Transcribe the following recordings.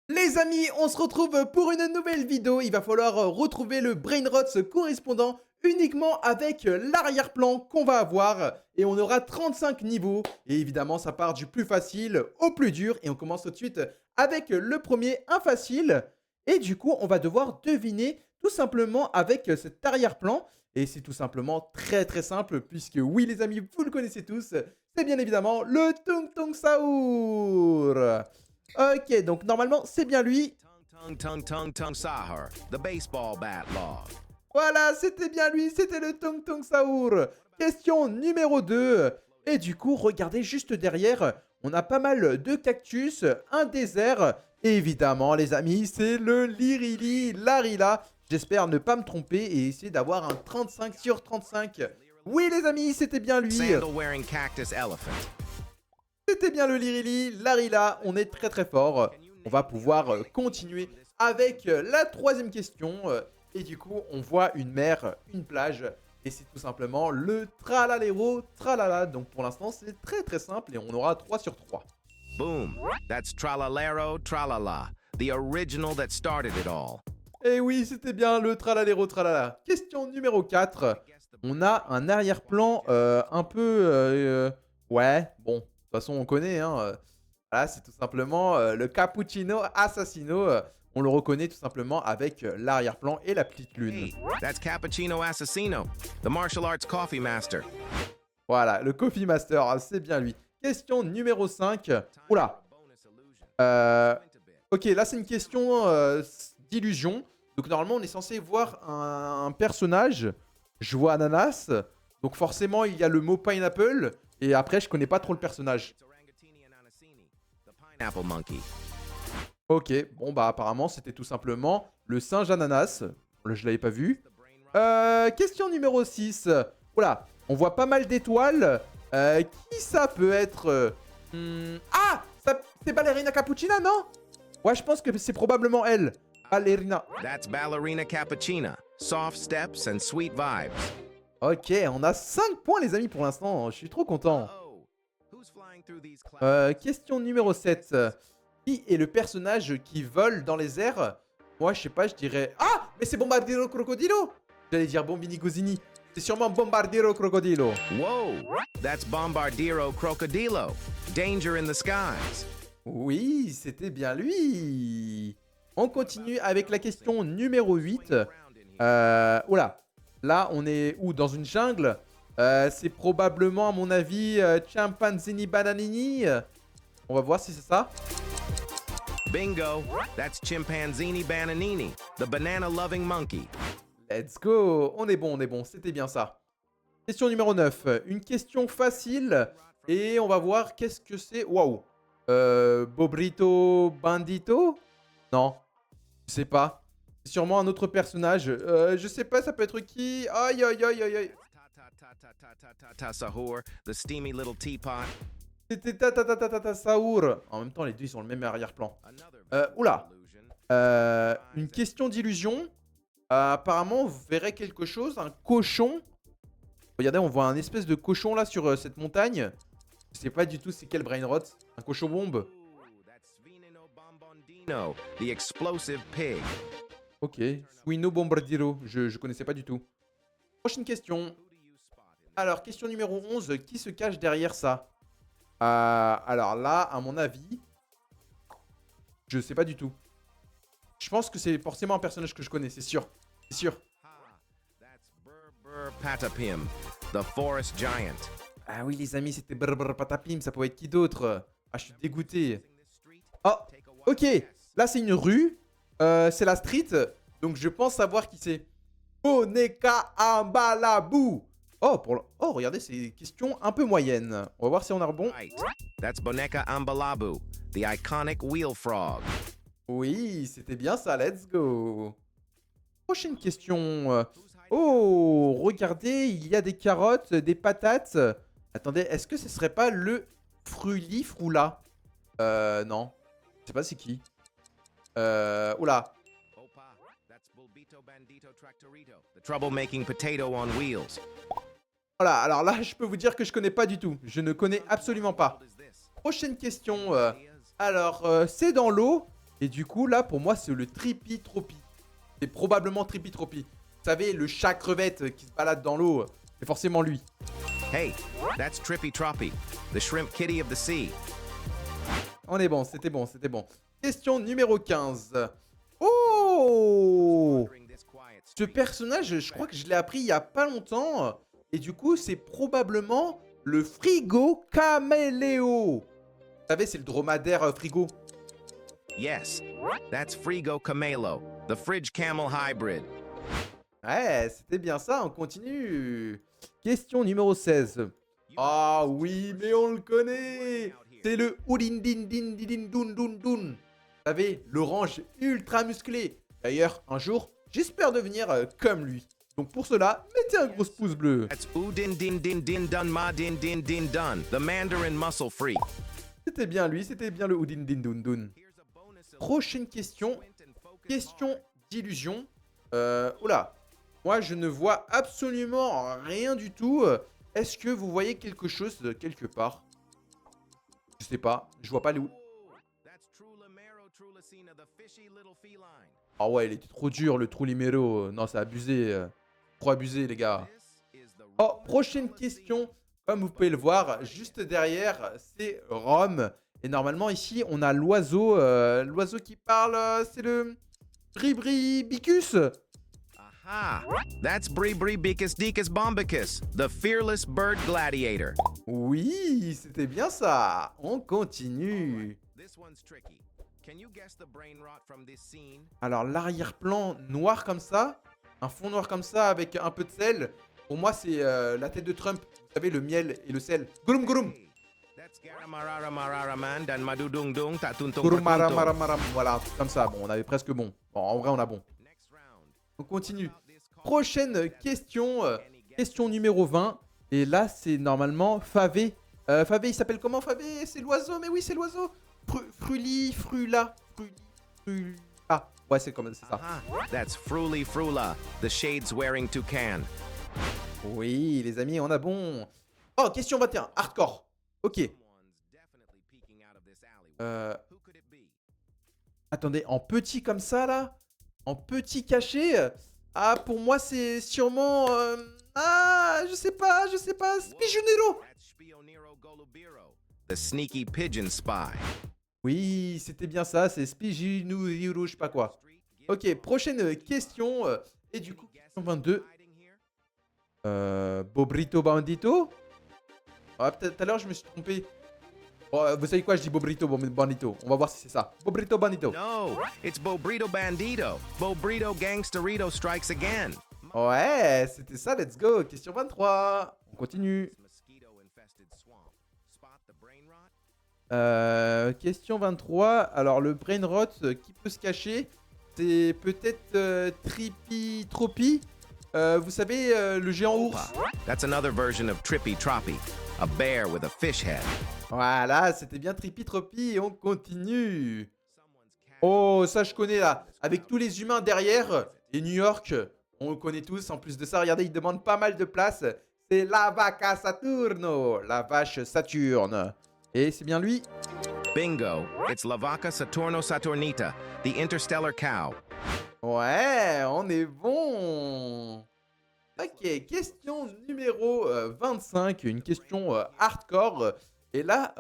Les amis, on se retrouve pour une nouvelle vidéo. Il va falloir retrouver le Brainrots correspondant uniquement avec l'arrière-plan qu'on va avoir. Et on aura 35 niveaux. Et évidemment, ça part du plus facile au plus dur. Et on commence tout de suite avec le premier, un facile. Et du coup, on va devoir deviner tout simplement avec cet arrière-plan. Et c'est tout simplement très très simple. Puisque oui les amis, vous le connaissez tous. C'est bien évidemment le Tung Tung Saour. Ok, donc normalement, c'est bien lui. Tung Sahur, the baseball bat log. Voilà, c'était bien lui, c'était le Tung Tung Saour. Question numéro 2. Et du coup, regardez juste derrière, on a pas mal de cactus, un désert. Et évidemment, les amis, c'est le Lirili Larila. J'espère ne pas me tromper et essayer d'avoir un 35 sur 35. Oui, les amis, c'était bien lui. Sandal wearing cactus elephant. C'était bien le Lirili, Larila, on est très très fort. On va pouvoir continuer avec la troisième question. Et du coup, on voit une mer, une plage. Et c'est tout simplement le Tralalero Tralala. Donc pour l'instant, c'est très très simple et on aura 3 sur 3. Boom. That's Tralalero Tralala, the original that started it all. Et oui, c'était bien le Tralalero Tralala. Question numéro 4. On a un arrière-plan un peu... ouais, bon, de toute façon, on connaît. Hein, voilà, c'est tout simplement le Cappuccino Assassino. On le reconnaît tout simplement avec l'arrière-plan et la petite lune. Hey, that's Cappuccino Assassino, the martial arts coffee master. Voilà, le Coffee Master, c'est bien lui. Question numéro 5. Oula. Ok, là, c'est une question d'illusion. Donc, normalement, on est censé voir un personnage. Je vois ananas. Donc, forcément, il y a le mot pineapple. Et après, je connais pas trop le personnage. Orangatini and Anasini, the pineapple monkey. Ok, bon, bah, apparemment, c'était tout simplement le singe ananas. Là, je l'avais pas vu. Question numéro 6. Oula, on voit pas mal d'étoiles. Qui ça peut être Ah, c'est Ballerina Cappuccina, non? Ouais, je pense que c'est probablement elle. Ballerina. That's Ballerina Cappuccina, soft steps and sweet vibes. Ok, on a 5 points, les amis, pour l'instant. Je suis trop content. Oh, who's flying through these clouds? Question numéro 7. Qui est le personnage qui vole dans les airs? Moi, je sais pas, je dirais... Ah, mais c'est Bombardiro Crocodilo. J'allais dire Bombini Gosini. C'est sûrement Bombardiro Crocodilo. Whoa, that's Bombardiro Crocodilo, danger in the skies. Oui, c'était bien lui. On continue avec la question numéro 8. Oula. Là, on est où? Dans une jungle. C'est probablement, à mon avis, Chimpanzini Bananini. On va voir si c'est ça. Bingo, that's Chimpanzini Bananini, the banana-loving monkey. Let's go. On est bon. C'était bien ça. Question numéro 9. Une question facile. Et on va voir qu'est-ce que c'est. Waouh. Bobrito Bandito? Non. Je sais pas. C'est sûrement un autre personnage. Je sais pas, ça peut être qui? Aïe, aïe, aïe, aïe, aïe. Ta Sahur, the steamy little teapot. C'était ta Saour. En même temps, les deux, ils ont le même arrière-plan. Oula. Une question d'illusion. Apparemment, vous verrez quelque chose. Un cochon. Regardez, on voit un espèce de cochon là sur cette montagne. Je sais pas du tout c'est quel Brainrot. Un cochon bombe. Ooh, that's Veneno Bombondino, the explosive pig. Ok. Suino Bombardiro. Je connaissais pas du tout. Prochaine question. Who do you spot in Alors, question numéro 11. Qui se cache derrière ça? Alors là, à mon avis, je sais pas du tout. Je pense que c'est forcément un personnage que je connais, c'est sûr. C'est sûr. Ha, that's Burr Patapim, the forest giant. Ah oui, les amis, c'était Brr Patapim. Ça pouvait être qui d'autre? Ah, je suis dégoûté. Oh, ok. Là, c'est une rue. C'est la street. Donc, je pense savoir qui c'est. Boneka Ambalabou. Oh, regardez, c'est une question un peu moyenne. On va voir si on a rebond. Right, that's Boneka Ambalabu, the iconic wheel frog. Oui, c'était bien ça, let's go. Prochaine question. Oh, regardez, il y a des carottes, des patates. Attendez, est-ce que ce serait pas le Frulifrula? Non. Je sais pas c'est qui. Oula. Opa, that's Bulbito Bandito Tractorito, the troublemaking potato on wheels. Voilà, alors là, je peux vous dire que je connais pas du tout. Je ne connais absolument pas. What is this? Prochaine question. Alors, c'est dans l'eau. Et du coup, là, pour moi, c'est le Trippy Tropi. C'est probablement Trippy Tropi. Vous savez, le chat crevette qui se balade dans l'eau. C'est forcément lui. Hey, that's Trippy Troppy, the shrimp kitty of the sea. On est bon, c'était bon, c'était bon. Question numéro 15. Oh! Ce personnage, je crois que je l'ai appris il y a pas longtemps. Et du coup, c'est probablement le Frigo Caméléo. Vous savez, c'est le dromadaire frigo. Yes, that's Frigo Camelo, the fridge camel hybrid. Ouais, c'était bien ça, on continue. Question numéro 16. Ah oui, mais on le connaît. C'est le Oudindindindindindundundun. Vous savez, l'orange ultra musclé. D'ailleurs, un jour, j'espère devenir comme lui. Donc pour cela, mettez un gros pouce bleu. That's Udin Din Din Din Dun Ma Din Din Din Dun, the Mandarin muscle freak. C'était bien lui, c'était bien le Oudindindundun. Prochaine question. Question d'illusion. Oula. Moi, je ne vois absolument rien du tout. Est-ce que vous voyez quelque chose quelque part? Je sais pas. Je vois pas les... That's Trulamero Trulicina, the fishy little feline. Ah ouais, il était trop dur, le Trulimero. Non, c'est abusé. Trop abusé, les gars. Oh, prochaine question. Comme vous pouvez le voir, juste derrière, c'est Rome. Et normalement, ici, on a l'oiseau. L'oiseau qui parle, c'est le... Bribribicus. Aha! That's Bribribicus Dicus Bombicus, the fearless bird gladiator. Oui, c'était bien ça. On continue. This one's tricky. Can you guess the brain rot from this scene? Alors, l'arrière-plan noir comme ça, un fond noir comme ça avec un peu de sel. Pour moi, c'est la tête de Trump. Vous savez, le miel et le sel. Gollum gollum. Hey, that's Garamarara Marara Man Dan Madudung Dung Tatuntung Gollum mara Patuntung. mara mara. Voilà, un truc comme ça. Bon, on avait presque bon. Bon, en vrai, on a bon. Next round. On continue. Prochaine question. Question numéro 20. Et là, c'est normalement Favé. Favé, il s'appelle comment, Favé? C'est l'oiseau, mais oui, c'est l'oiseau. Fruli, Frula. Frula. Ah, ouais, c'est comme c'est ça. Aha! That's Fruli Frula, the shades wearing toucan. Oui, les amis, on a bon. Oh, question 21. Hardcore. Ok. Someone's definitely peeking out of this alleyway. Who could it be? Attendez, en petit comme ça, là? En petit caché? Ah, pour moi, c'est sûrement... Ah, je sais pas. Spijonero. That's Spionero Golubiro, the sneaky pigeon spy. Oui, c'était bien ça, c'est Spijonero, je sais pas quoi. Ok, prochaine question. Et du coup, question 22. Bobrito Bandito? Ah, peut-être tout à l'heure, je me suis trompé. Oh, vous savez quoi, je dis Bobrito Bandito. On va voir si c'est ça. Bobrito Bandito. No, it's Bobrito Bandito. Bobrito Gangsterito strikes again. Ouais, c'était ça, let's go. Question 23. On continue. Mosquito-infested swamp. Spot the brain rot? Question 23. Alors, le brain rot qui peut se cacher, c'est peut-être Trippy Tropi. Vous savez, le géant ours. That's another version of Trippy Troppy, a bear with a fish head. Voilà, c'était bien Trippy Tropi et on continue. Someone's cat. Oh, ça je connais là. Avec tous les humains derrière. Et New York, on le connaît tous. En plus de ça, regardez, il demande pas mal de place. C'est la vaca Saturno, la vache Saturne. Et c'est bien lui. Bingo, it's La Vaca Saturno Saturnita, the interstellar cow. Ouais, on est bon. Ok, question numéro 25. Une question hardcore. Et là,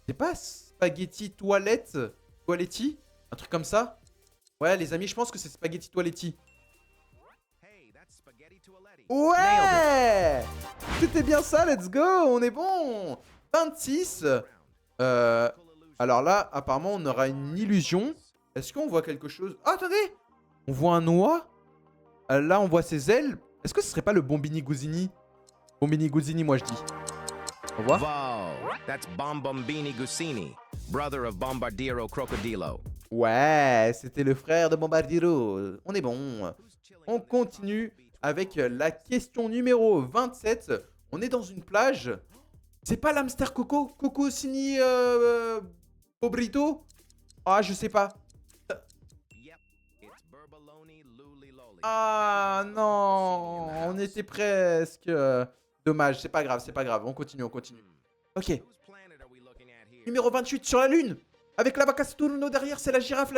c'est pas spaghetti toilette, toiletti, un truc comme ça. Ouais, les amis, je pense que c'est spaghetti toiletti. Hey, that's spaghetti toaletti. Ouais, c'était bien ça, let's go, on est bon. 26. Alors là, apparemment, on aura une illusion. Est-ce qu'on voit quelque chose? Ah, attendez, on voit un noix. Là, on voit ses ailes. Est-ce que ce serait pas le Bombini Guzini? Bombini Guzini, moi je dis. Au revoir. Vo, that's Bombombini Gusini, brother of Bombardiero Crocodilo. Ouais, c'était le frère de Bombardiro. On est bon. On continue avec la question numéro 27. On est dans une plage. C'est pas l'hamster Coco? Coco Sini Bobrito? Ah, je sais pas. Yep, it's Burbaloni Luli Loli. Ah non, on était presque. Dommage, c'est pas grave, c'est pas grave. On continue, on continue. Ok. Whose planet are we looking at here? Numéro 28 sur la Lune. Avec la vaca Saturno derrière, c'est la girafe,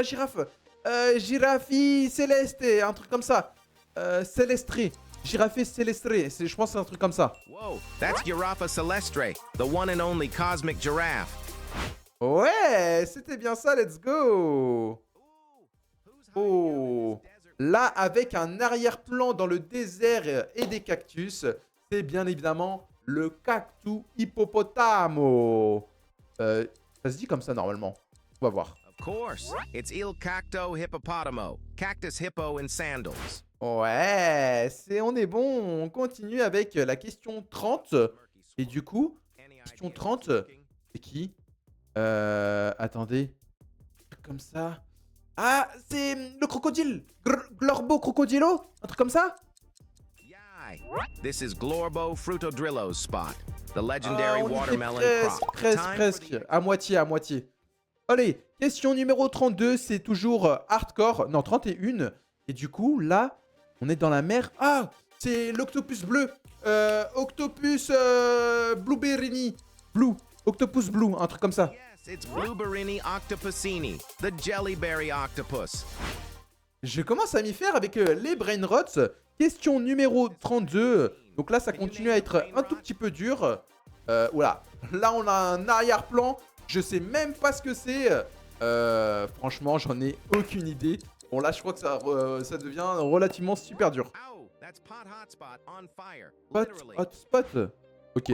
Girafie Céleste, un truc comme ça. Célestre. Giraffe Célestre, je pense que c'est un truc comme ça. Whoa, that's Giraffa Celestre, the one and only cosmic giraffe. Ouais, c'était bien ça, let's go. Oh, là, avec un arrière-plan dans le désert et des cactus, c'est bien évidemment le cactus hippopotamo. Ça se dit comme ça normalement. On va voir. Of course, it's Il Cacto Hippopotamo, cactus hippo in sandals. Ouais, on est bon. On continue avec la question 30. Et du coup, question 30, c'est qui attendez. Comme ça. Ah, c'est le crocodile. Glorbo Crocodilo. Un truc comme ça. Yay! This is Glorbo Frutodrillo's spot, the legendary On était watermelon crop. presque. À moitié. Allez, question numéro 32, c'est toujours hardcore. Non, 31. Et du coup, là, on est dans la mer. Ah, c'est l'octopus bleu. Octopus blueberry. Blue. Octopus blue, un truc comme ça. Yes, it's Blueberrini octopusini, the jellyberry octopus. Je commence à m'y faire avec les brain rots. Question numéro 32. Donc là, ça continue à être un tout petit peu dur. Voilà. Là, on a un arrière-plan. Je sais même pas ce que c'est. Franchement, j'en ai aucune idée. Bon, là, je crois que ça devient relativement super dur. Ow, that's Pot Hotspot on fire, Pot, literally. hotspot. Ok.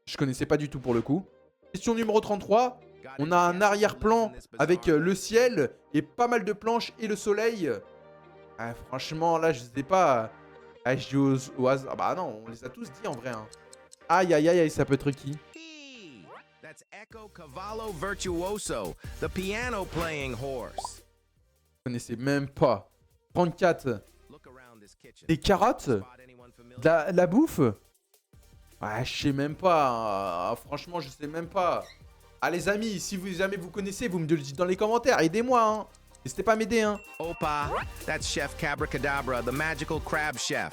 Je connaissais pas du tout pour le coup. Question numéro 33. On a un arrière-plan avec le ciel et pas mal de planches et le soleil. Ah, franchement, là, je sais pas. Ah, je dis au hasard. Ah bah non, on les a tous dit en vrai. Hein. Aïe, aïe, aïe, ça peut être qui? Hey, that's Echo Cavallo Virtuoso, the piano playing horse. Je connaissais même pas. 34. Look around this kitchen. Des carottes? Spot anyone familiar? La bouffe? Ah, je sais même pas. Franchement, je sais même pas. Ah, les amis, si jamais vous connaissez, vous me le dites dans les commentaires. Aidez-moi, hein. N'hésitez pas à m'aider, hein. Opa, that's Chef Cabracadabra, the magical crab chef.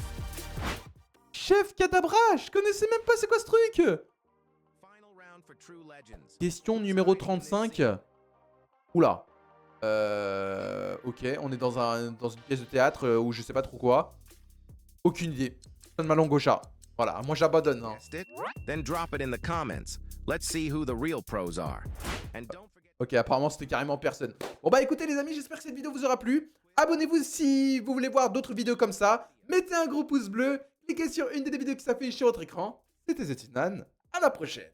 Chef Cadabra, je connaissais même pas c'est quoi ce truc. Final round for true legends. Question numéro 35. Oula. Ok, on est dans une pièce de théâtre ou je sais pas trop quoi. Aucune idée. Donne ma langue au chat. Voilà, moi j'abandonne. Hein. Guessed it? Then drop it in the comments. Let's see who the real pros are. And don't forget. Ok, apparemment c'était carrément personne. Bon bah écoutez les amis, j'espère que cette vidéo vous aura plu. Abonnez-vous si vous voulez voir d'autres vidéos comme ça. Mettez un gros pouce bleu. Cliquez sur une des vidéos qui s'affichent sur votre écran. C'était Zetinan. À la prochaine.